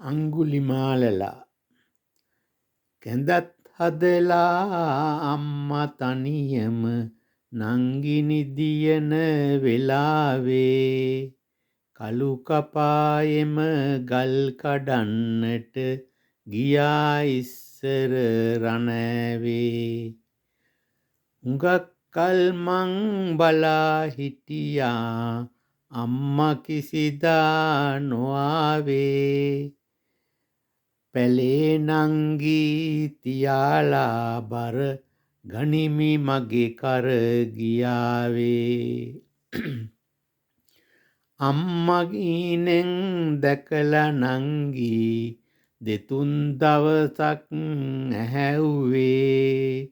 අංගුලිමාලලා කැඳත් හදලා අම්මා තනියම නංගි නිදියන වෙලාවේ කළු කපායෙම ගල් කඩන්නට ගියා ඉස්සර රණෑවේ හුඟක් කල් මං බලා හිටියා අම්මා කිසිදා නොආවේ පැලේ නංගි තියාලා බර ගනිමි මගේ කර ගියාවේ අම්මගීනෙන් දැකලා නංගි දෙතුන් දවසක් ඇහැව්වේ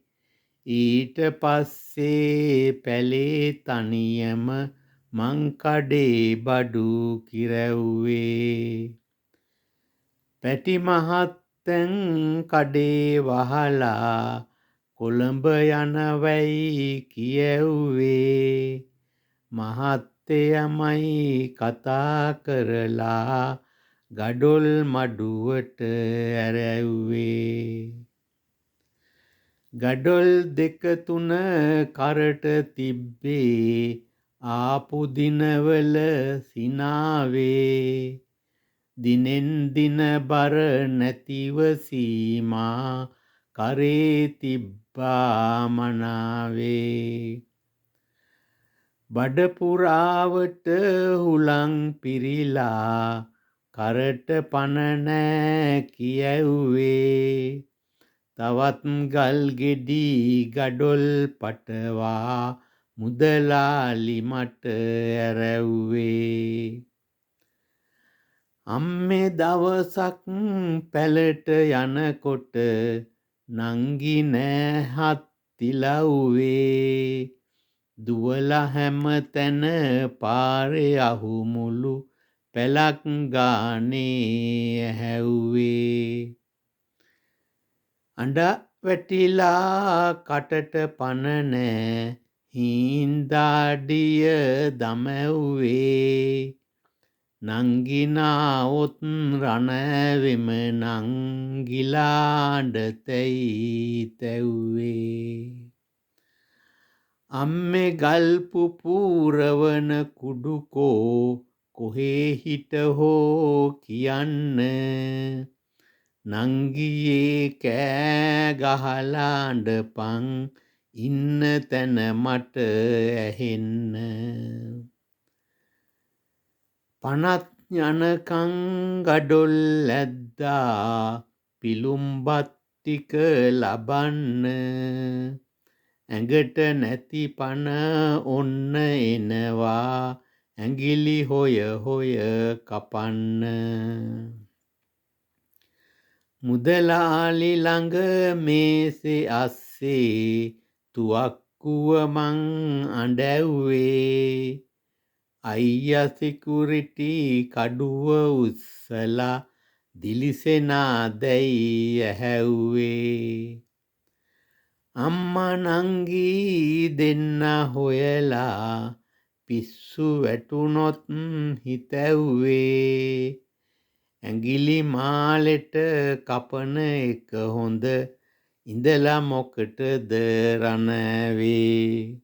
ඊට පස්සේ පැලේ තනියම මං කඩේ බඩු කිරැව්වේ පැටි මහත්තැන් කඩේ වහලා කොළඹ යනවැයි කියැව්වේ මහත්තයමයි කතා කරලා ගඩොල් මඩුවට ඇරැව්වේ ගඩොල් දෙක තුන කරට තිබ්බේ ආපු දිනවල සිනාවේ දිනෙන් දින බර නැතිව සීමා කරේ තිබ්බා මනාවේ බඩ පුරාවට හුලං පිරිලා කරට පණ නෑ කියැව්වේ තවත් ගල් ගෙඩි ගඩොල් පටවා මුදලාලි මට ඇරැව්වේ අම්මේ දවසක් පැලට යනකොට නංගි නෑහත් තිලව්වේ දුවලා හැම තැන පාරේ අහුමුළු පැලක් ගානේ ඇහැව්වේ අඬ වැටිලා කටට පණ නෑ හීන්දාඩිය දමැව්වේ නංගිනාවොත් රණෑවෙම නංගිලාඬතැයි තැව්වේ අම්මේ ගල් පුපුරවන කුඩුකෝ කොහේ හිට හෝ කියන්න නංගියේ කෑ ගහලා අඬපන් ඉන්න තැන මට ඇහෙන්න පනත් යනකං ගඩොල් ඇද්දා පිළුම්බත් ටික ලබන්න ඇඟට නැති පණ ඔන්න එනවා ඇඟිලි හොය හොය කපන්න මුදලාලි ළඟ මේසේ අස්සේ තුවක්කුව මං අඬැව්වේ අයියා සිකුරිටි කඩුව උස්සලා දිලිසෙනා දැයි ඇහැව්වේ අම්මා නංගි දෙන්න හොයලා පිස්සු වැටුනොත් හිතැව්වේ ඇඟිලි මාලෙට කපන එක හොඳ ඉඳලා මොකටද රණෑවේ